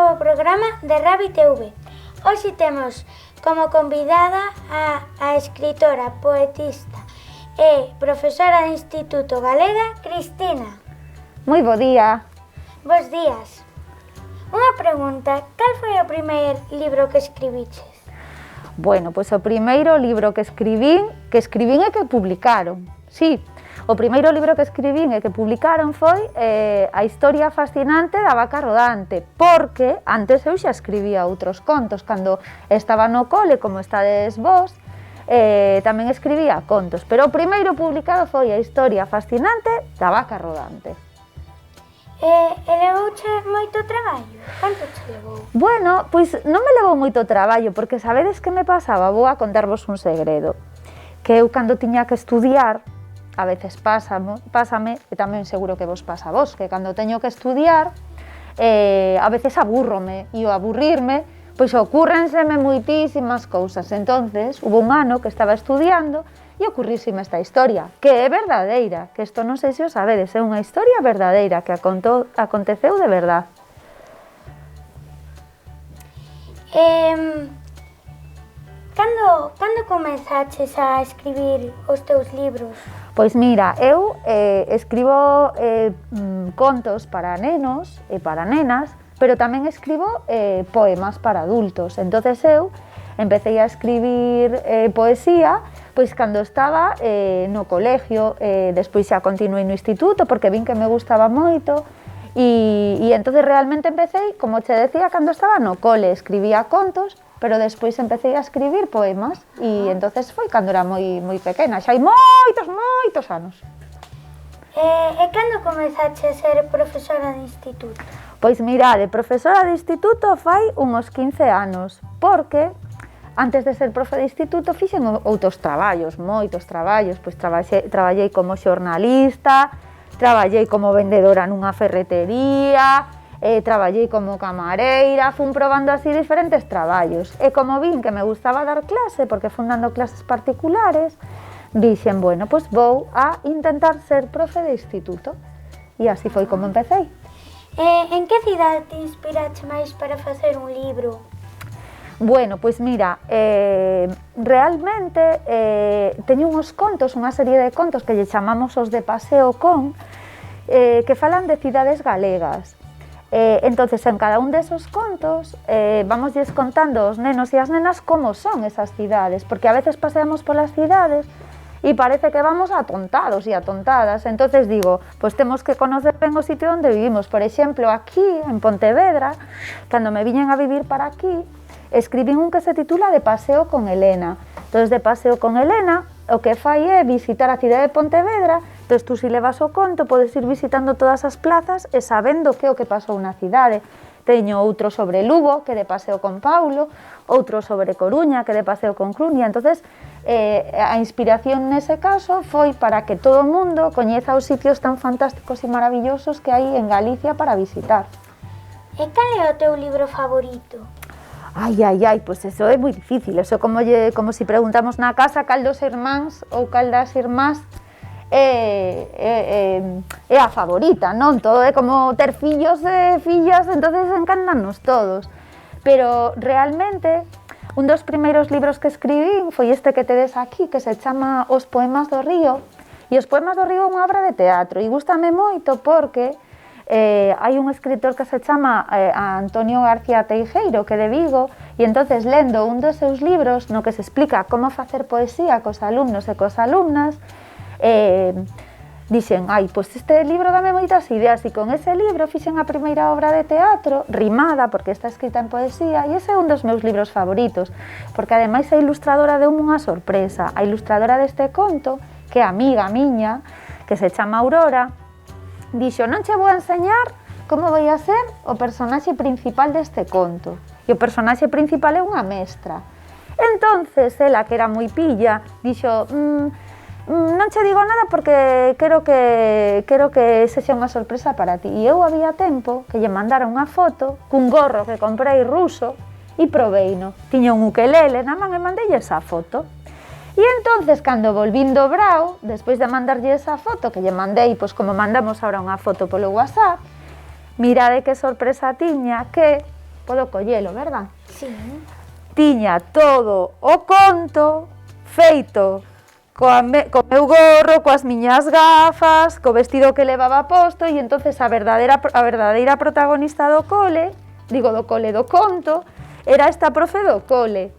novo programa de Rabi TV. Hoxe temos como convidada a escritora, poetista e profesora de Instituto Galega, Cristina. Moi bo día. Bos días. Unha pregunta, cal foi o primeiro libro que escribiches? Bueno, pois o primeiro libro que escribín e que publicaron. Sí, o primeiro libro que escribín e que publicaron foi A historia fascinante da vaca rodante, porque antes eu xa escribía outros contos. Cando estaba no cole, como estades vos, tamén escribía contos, pero o primeiro publicado foi A historia fascinante da vaca rodante. E levouche moito traballo? Canto che levou? Bueno, pois non me levou moito traballo, porque sabedes que me pasaba? Vou a contarvos un segredo, que eu cando tiña que estudiar, a veces pásame, e tamén seguro que vos pasa a vos, que cando teño que estudiar, a veces abúrrome, e o aburrirme, pois ocúrrenseme moitísimas cousas. Entonces, hubo un ano que estaba estudiando e ocurríseme esta historia, que é verdadeira, que isto non sei se o sabedes, é unha historia verdadeira que aconteceu de verdade. Cando comezaches a escribir os teus libros? Pois mira, eu escribo contos para nenos e para nenas, pero tamén escribo poemas para adultos. Entonces eu empecé a escribir poesía pois cando estaba no colegio, despois xa continuei no instituto porque vin que me gustaba moito e entonces realmente empecé, como che decía, cando estaba no cole, escribía contos, pero despois empecé a escribir poemas e entonces foi cando era moi pequena, xa hai moitos anos. E cando comezache a ser profesora de instituto? Pois mirade, profesora de instituto fai uns 15 anos, porque antes de ser profe de instituto fixen outros traballos, moitos traballos, pois traballei como xornalista, traballei como vendedora nunha ferretería, traballei como camareira, fun probando así diferentes traballos. E como vin que me gustaba dar clase, porque fun dando clases particulares, dixen, bueno, pois vou a intentar ser profe de instituto. E así foi como empecé. En que cidade te inspirache máis para facer un libro? Bueno, pois mira, realmente teño uns contos, unha serie de contos que lle chamamos os de paseo con, que falan de cidades galegas. Entonces, en cada un desos contos vamos contando aos nenos e as nenas como son esas cidades, porque a veces paseamos polas cidades e parece que vamos atontados e atontadas. Entonces digo, pois temos que conocer ben o sitio onde vivimos. Por exemplo, aquí, en Pontevedra, cando me viñen a vivir para aquí, escribín un que se titula De paseo con Elena. Entonces, de paseo con Elena, o que fai é visitar a cidade de Pontevedra. Entón, tú, se levas o conto, podes ir visitando todas as plazas e sabendo que é o que pasou na cidade. Teño outro sobre Lugo, que de paseo con Paulo, outro sobre Coruña, que de paseo con Cruña. Entonces, a inspiración nese caso foi para que todo o mundo coñeza os sitios tan fantásticos e maravillosos que hai en Galicia para visitar. E cal é o teu libro favorito? Ai, pois eso é moi difícil. Eso é como se preguntamos na casa cal dos irmáns ou cal das irmás é a favorita, non? Todo é como ter fillos e fillas, entonces encántanos todos. Pero realmente, un dos primeiros libros que escribín foi este que tedes aquí, que se chama Os poemas do río. E Os poemas do río é unha obra de teatro e gústame moito porque hai un escritor que se chama Antonio García Teijeiro, que é de Vigo, e entonces lendo un dos seus libros no que se explica como facer poesía cos alumnos e cos alumnas, dixen, pois este libro dame moitas ideas, e con ese libro fixen a primeira obra de teatro, rimada, porque está escrita en poesía, e ese é un dos meus libros favoritos, porque ademais a ilustradora deu unha sorpresa. A ilustradora deste conto, que é amiga miña, que se chama Aurora, dixo, non che vou a enseñar como vai a ser o personaxe principal deste conto. E o personaxe principal é unha mestra. Entonces, ela, que era moi pilla, dixo, non che digo nada porque quero que sexa unha sorpresa para ti. E eu había tempo que lle mandara unha foto cun gorro que comprei ruso e proveino. Tiña un ukelele na man e mandei esa foto. E entonces, cando volvín do Brao, despois de mandarlle esa foto, que lle mandei, pois como mandamos ahora unha foto polo WhatsApp, mirade que sorpresa tiña, que podo collelo, verdad? Sí. Tiña todo o conto feito co meu gorro, coas miñas gafas, co vestido que levaba posto, e entonces a verdadeira protagonista do cole, do conto, era esta profe do cole.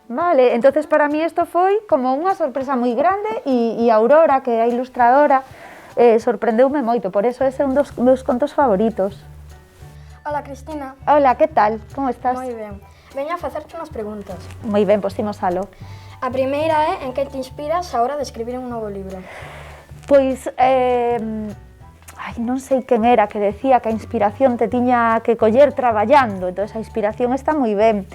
Vale, entonces para mí isto foi como unha sorpresa moi grande e Aurora, que é a ilustradora, sorprendeume moito, por eso ese é un dos meus contos favoritos. Hola, Cristina. Hola, que tal? Como estás? Moi ben. Veña a facerte unhas preguntas. Moi ben, pois imos alo. A primeira é en que te inspiras a hora de escribir un novo libro. Pois, non sei quen era que decía que a inspiración te tiña que coller traballando, entón a inspiración está moi ben,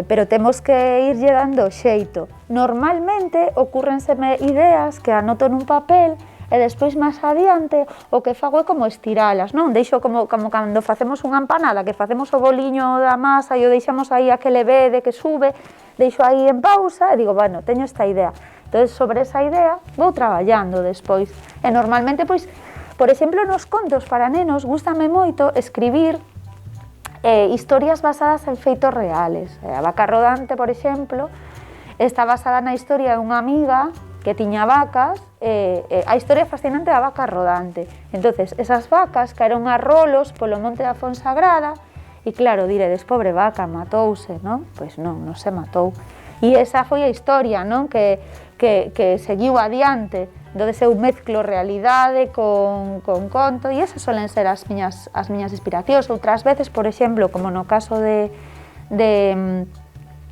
pero temos que irlle dando xeito. Normalmente ocúrrenseme ideas que anoto nun papel e despois máis adiante o que fago é como estiralas, non? Deixo como cando facemos unha empanada, que facemos o boliño da masa e o deixamos aí a que levede, que sube, deixo aí en pausa e digo, bueno, teño esta idea. Entón, sobre esa idea, vou traballando despois. E normalmente, pois, por exemplo, nos contos para nenos, gústame moito escribir historias basadas en feitos reales. A vaca rodante, por exemplo, está basada na historia de unha amiga que tiña vacas, a historia fascinante da vaca rodante. Entonces, esas vacas caeron a rolos polo monte da Fonsagrada, e claro, diredes, pobre vaca, matouse, non? Pois non se matou. E esa foi a historia, non? Que seguiu adiante. Entón, eu mezclo realidade con conto, e esas solen ser as miñas inspiracións. Outras veces, por exemplo, como no caso de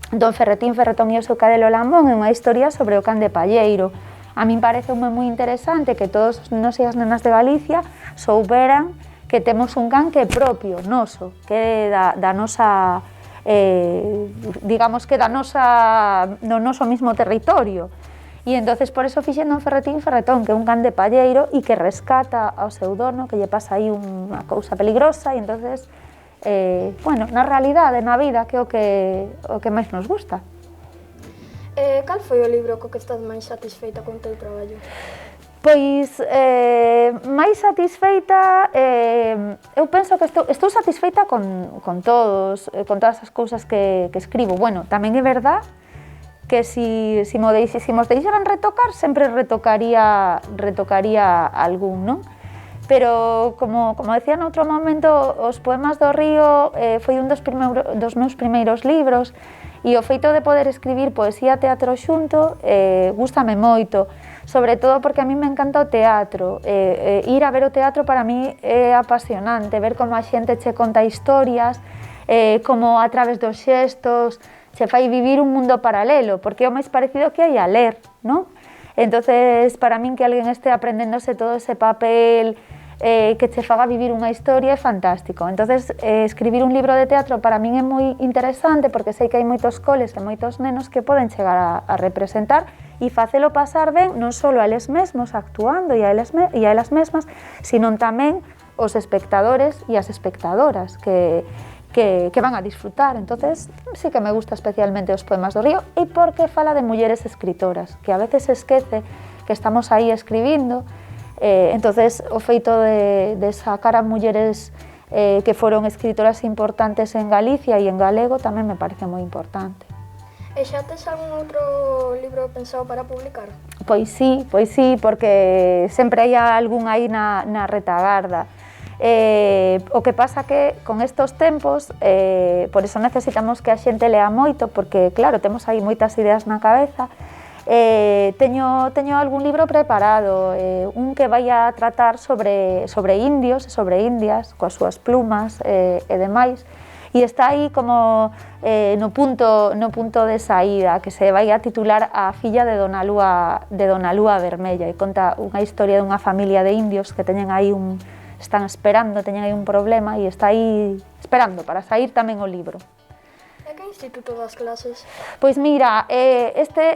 Don Ferretín Ferretón e o seu cadelo Lamón, é unha historia sobre o can de palleiro. A min pareceume moi interesante que todos os nenos e as nenas de Galicia souberan que temos un can que é propio, noso, que é da nosa, digamos que no noso mismo territorio. E entonces por eso fixen Don Ferretín Ferretón, que é un can de palleiro e que rescata ao seu dono, que lle pasa aí unha cousa peligrosa, e entonces, bueno, na realidade, na vida, que é o que máis nos gusta. Cal foi o libro co que estás máis satisfeita con o teu traballo? Pois, máis satisfeita, eu penso que estou satisfeita con todas as cousas que escribo. Bueno, tamén é verdad que si mos deixaran retocar, sempre retocaría algún, non? Pero, como decía noutro momento, os poemas do río foi un dos meus primeiros libros, e o feito de poder escribir poesía e teatro xunto gústame moito, sobre todo porque a mí me encanta o teatro. Ir a ver o teatro para mí é apasionante, ver como a xente che conta historias, como a través dos xestos che fai vivir un mundo paralelo, porque é o máis parecido que hai a ler, non? Entonces, para min que alguén este aprendéndose todo ese papel que che faga vivir unha historia é fantástico. Entonces, escribir un libro de teatro para min é moi interesante, porque sei que hai moitos coles e moitos nenos que poden chegar a representar e facelo pasar ben non só a eles mesmos actuando e a elas mesmas, sino tamén os espectadores e as espectadoras que van a disfrutar. Entonces, sí que me gusta especialmente os poemas do río, e porque fala de mulleres escritoras, que a veces se esquece que estamos aí escribindo. Entonces, o feito de sacar a mulleres que foron escritoras importantes en Galicia e en galego tamén me parece moi importante. E xa tes algún outro libro pensado para publicar? Pois sí, porque sempre hai algún aí na retagarda. O que pasa que con estos tempos, por eso necesitamos que a xente lea moito, porque claro, temos aí moitas ideas na cabeza. Teño algún libro preparado, un que vai a tratar sobre indios e sobre indias, coas súas plumas e demais, e está aí como no punto de saída, que se vai a titular A filla de Dona Lúa Vermella, e conta unha historia dunha familia de indios que teñen aí están esperando, teñen aí un problema e está aí esperando para sair tamén o libro. E que instituto das clases? Pois mira,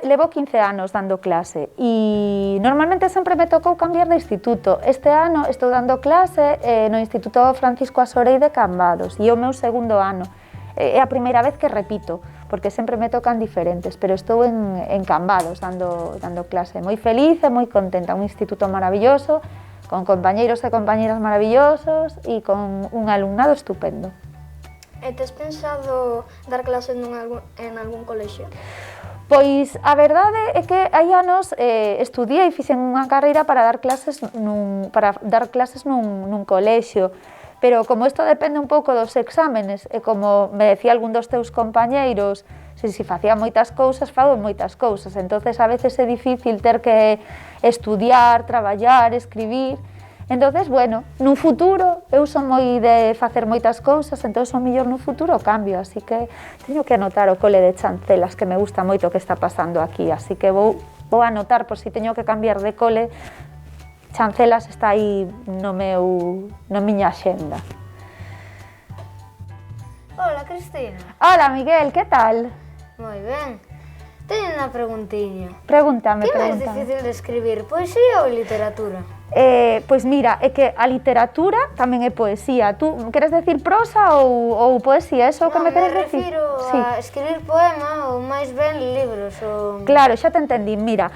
levo 15 anos dando clase e normalmente sempre me tocou cambiar de instituto. Este ano estou dando clase no Instituto Francisco Asorei de Cambados e é o meu segundo ano. É a primeira vez que repito, porque sempre me tocan diferentes, pero estou en Cambados dando clase. Moi feliz e moi contenta, un instituto maravilloso, con compañeiros e compañeiras maravillosos e con un alumnado estupendo. E tes pensado dar clases en algún colexio? Pois a verdade é que hai anos estudiei e fixen unha carreira para dar clases nun colexio, pero como isto depende un pouco dos exámenes e como me decía algún dos teus compañeiros, se facía moitas cousas, fago moitas cousas, entonces a veces é difícil ter que estudiar, traballar, escribir. Entonces, bueno, nun futuro, eu son moi de facer moitas cousas, entón o mellor nun futuro cambio, así que teño que anotar o cole de Chancelas, que me gusta moito o que está pasando aquí, así que vou anotar por si teño que cambiar de cole. Chancelas está aí na miña axenda. Hola, Cristina. Hola, Miguel, que tal? Moi ben. Teño unha preguntiña. Pregúntame. Que é máis difícil de escribir, poesía ou literatura? Pois mira, é que a literatura tamén é poesía. Tú queres decir prosa ou poesía? Eso que me queres decir? Me refiro a escribir poema ou máis ben libros ou... Claro, xa te entendí. Mira,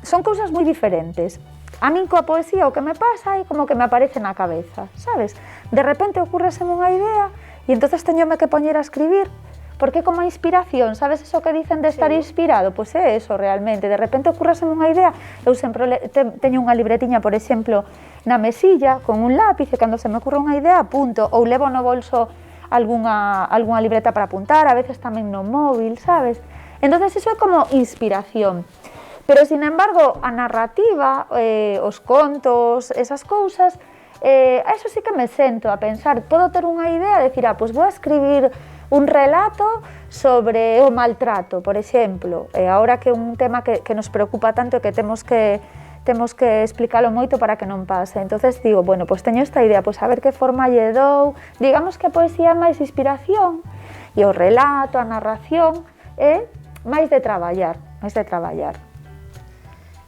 son cousas moi diferentes. A min coa poesía o que me pasa é como que me aparece na cabeza, sabes? De repente ocurreseme unha idea e entonces teñome que poñer a escribir. Porque como a inspiración, sabes eso que dicen de estar inspirado? Pois é eso realmente, de repente ocurraseme unha idea, eu sempre teño unha libretiña, por exemplo, na mesilla, con un lápiz, e cando se me ocurre unha idea apunto, ou levo no bolso algunha libreta para apuntar, a veces tamén no móvil, sabes? Entonces eso é como inspiración. Pero, sin embargo, a narrativa, os contos, esas cousas, a eso sí que me sento a pensar, podo ter unha idea e decir, pois vou a escribir un relato sobre o maltrato, por exemplo, e agora que é un tema que nos preocupa tanto e que temos que explicalo moito para que non pase. Entonces digo, bueno, pois teño esta idea, pois a ver que forma lle dou. Digamos que a poesía é máis inspiración e o relato, a narración é máis de traballar.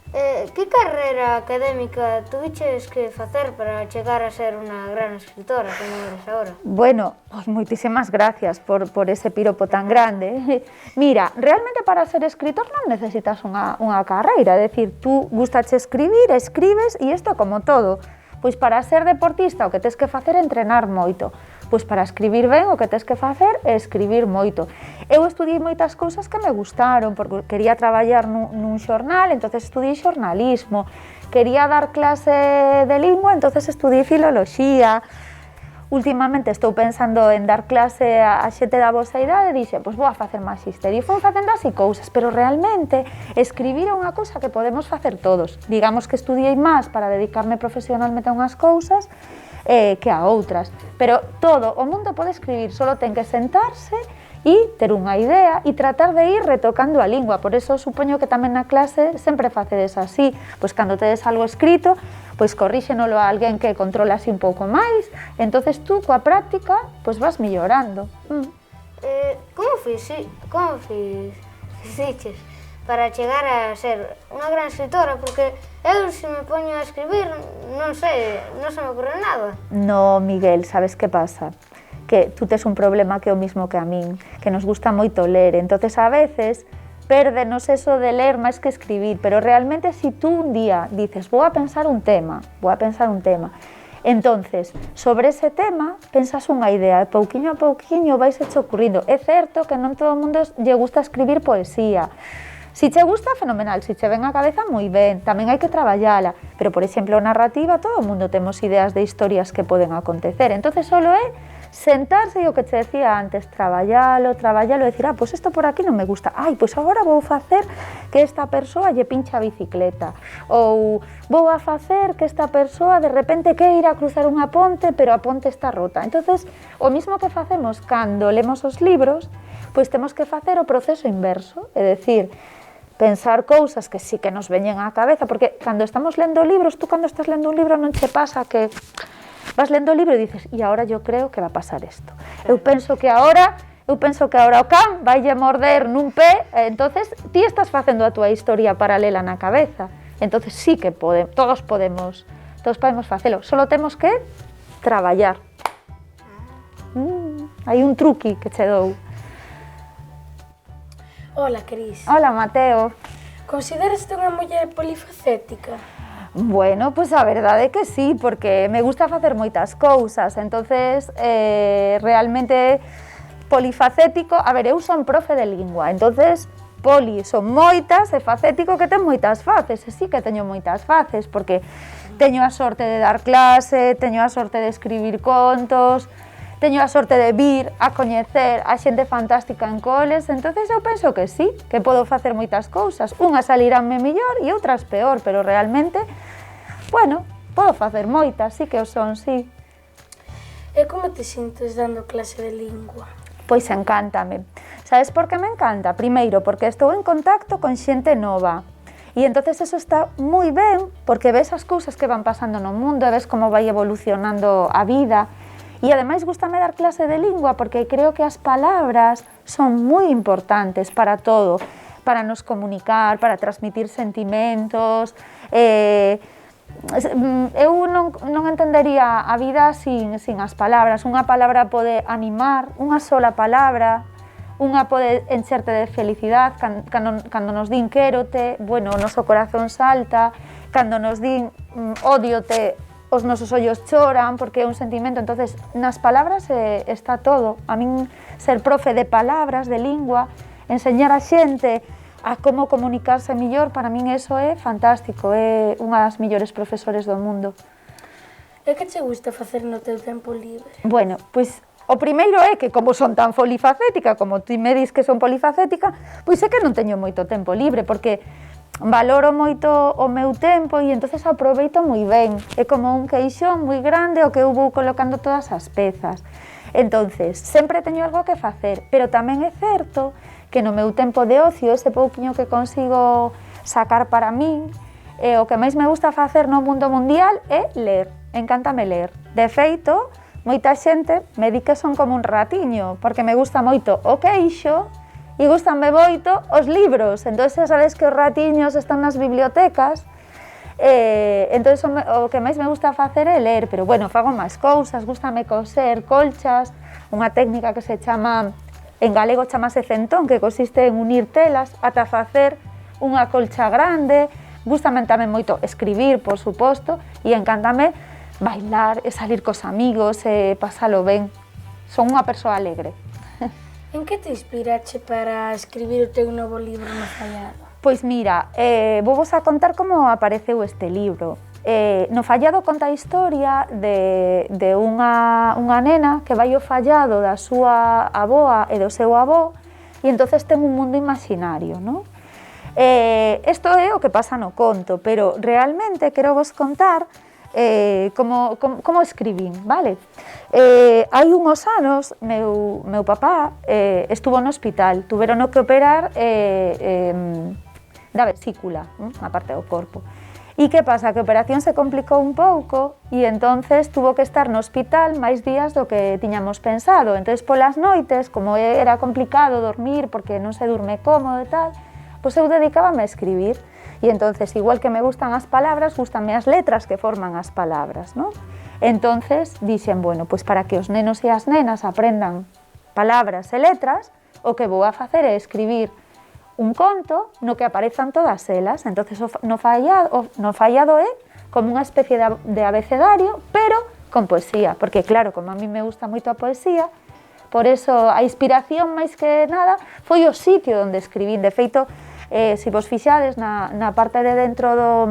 Que carreira académica tuviches que facer para chegar a ser unha gran escritora como eres agora? Bueno, pues moitísimas gracias por ese piropo tan grande. Mira, realmente para ser escritor non necesitas unha carreira, é dicir, tú gustache escribir, escribes e isto como todo. Pois para ser deportista o que tes que facer é entrenar moito. Pois para escribir ben o que tes que facer é escribir moito. Eu estudiei moitas cousas que me gustaron, porque quería traballar nun xornal, entonces estudiei xornalismo. Quería dar clase de lingua, entonces estudiei filoloxía. Últimamente estou pensando en dar clase a xente da vosa idade e dixe, pois vou a facer magister. E fui facendo así cousas, pero realmente escribir é unha cousa que podemos facer todos. Digamos que estudiei máis para dedicarme profesionalmente a unhas cousas que a outras. Pero todo o mundo pode escribir, só ten que sentarse e ter unha idea e tratar de ir retocando a lingua. Por eso supoño que tamén na clase sempre facedes así. Pois cando tedes algo escrito, pois corríxenolo a alguén que controla así un pouco máis. Entonces tú, coa práctica, pois vas mellorando. Como fixeches para chegar a ser unha gran escritora? Porque eu, se me poño a escribir, non se me ocurre nada. No, Miguel, sabes que pasa? Que tú tes un problema que é o mismo que a min, que nos gusta moito ler, entonces a veces pérdenos eso de ler máis que escribir, pero realmente si tú un día dices, vou a pensar un tema, entonces, sobre ese tema, pensas unha idea, e pouquiño a pouquiño vais hecho ocurrindo. É certo que non todo o mundo lle gusta escribir poesía. Si che gusta, fenomenal, si che ven a cabeza, moi ben, tamén hai que traballala, pero, por exemplo, narrativa, todo o mundo temos ideas de historias que poden acontecer, entonces solo é sentarse e o que te decía antes, traballalo e dicir, pois isto por aquí non me gusta, pois agora vou facer que esta persoa lle pincha a bicicleta, ou vou a facer que esta persoa de repente queira cruzar unha ponte, pero a ponte está rota. Entonces, o mismo que facemos cando lemos os libros, pois temos que facer o proceso inverso, é dicir, pensar cousas que sí que nos veñen á cabeza, porque cando estamos lendo libros, tú cando estás lendo un libro non che pasa que vas lendo o libro e dices, e agora yo creo que va a pasar isto. Eu penso que agora o can vaille morder nun pé, entonces ti estás facendo a túa historia paralela na cabeza. Entonces sí que todos podemos facelo, só temos que traballar. Hai un truqui que che dou. Hola, Cris. Hola, Mateo. Consideraste unha muller polifacética? Bueno, pois a verdade é que sí, porque me gusta facer moitas cousas, entonces realmente polifacético, a ver, eu son profe de lingua, entonces poli son moitas e facético que ten moitas faces, e sí que teño moitas faces, porque teño a sorte de dar clase, teño a sorte de escribir contos, teño a sorte de vir a coñecer a xente fantástica en coles, entonces eu penso que sí, que podo facer moitas cousas, unhas saliránme mellor e outras peor, pero realmente, bueno, podo facer moitas, sí que o son, sí. E como te sintes dando clase de lingua? Pois encántame. Sabes por que me encanta? Primeiro, porque estou en contacto con xente nova. E entonces eso está moi ben, porque ves as cousas que van pasando no mundo, e ves como vai evolucionando a vida. E ademais gustame dar clase de lingua porque creo que as palabras son moi importantes para todo, para nos comunicar, para transmitir sentimentos. Eu non entendería a vida sin as palabras. Unha palabra pode animar, unha sola palabra, unha pode encherte de felicidade, cando nos din quérote, bueno, o noso corazón salta, cando nos din ódiote, os nosos ollos choran, porque é un sentimento. Entonces, nas palabras está todo. A min, ser profe de palabras, de lingua, enseñar a xente a como comunicarse mellor, para min eso é fantástico, é unha das mellores profesores do mundo. E que che gusta facer no teu tempo libre? Bueno, pois o primeiro é que, como son tan polifacética, como ti me dis que son polifacética, pois é que non teño moito tempo libre, porque valoro moito o meu tempo e entonces aproveito moi ben. É como un queixón moi grande o que eu vou colocando todas as pezas. Entonces, sempre teño algo que facer, pero tamén é certo que no meu tempo de ocio, ese pouquiño que consigo sacar para min, o que máis me gusta facer no mundo mundial é ler. Encántame ler. De feito, moita xente me di que son como un ratiño, porque me gusta moito o queixo, e gustanme moito os libros. Entón, sabes que os ratiños están nas bibliotecas, entón o que máis me gusta facer é ler, pero bueno, fago máis cousas, gustame coser colchas, unha técnica que se chama, en galego chamase centón, que consiste en unir telas ata facer unha colcha grande. Gustame tamén moito escribir, por suposto, e encántame bailar e salir cos amigos e pasalo ben. Son unha persoa alegre. En que te inspirache para escribir o teu novo libro No Fallado? Pois mira, vou-vos a contar como apareceu este libro. No Fallado conta a historia de unha nena que vai ao fallado da súa aboa e do seu avó, e entonces ten un mundo imaginario, non? Isto é o que pasa no conto, pero realmente quero vos contar como escribín, vale? Hai unhos anos, meu papá estuvo no hospital, tuveron que operar da vesícula, a parte do corpo. E que pasa? Que a operación se complicou un pouco e entonces tuvo que estar no hospital máis días do que tiñamos pensado. Entonces, polas noites, como era complicado dormir porque non se durme cómodo e tal, pois eu dedicábame a escribir. E entonces, igual que me gustan as palabras, gustanme as letras que forman as palabras, non? Entonces, dixen, bueno, pois para que os nenos e as nenas aprendan palabras e letras, o que vou a facer é escribir un conto no que aparezan todas elas. Entonces, no fallado é como unha especie de abecedario, pero con poesía, porque claro, como a mí me gusta moito a poesía, por eso a inspiración máis que nada foi o sitio onde escribín. De feito, se vos fixades na parte de dentro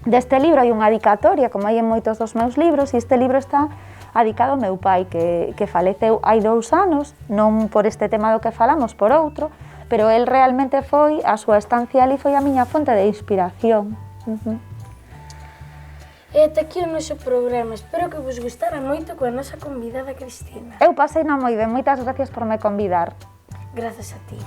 deste libro hai unha dedicatoria, como hai en moitos dos meus libros, e este libro está dedicado ao meu pai, que faleceu hai 2 anos, non por este tema do que falamos, por outro, pero el realmente foi, a súa estancia ali foi a miña fonte de inspiración. E ata aquí o noso programa. Espero que vos gustara moito coa nosa convidada Cristina. Eu pasei moi ben, moitas gracias por me convidar. Grazas a ti.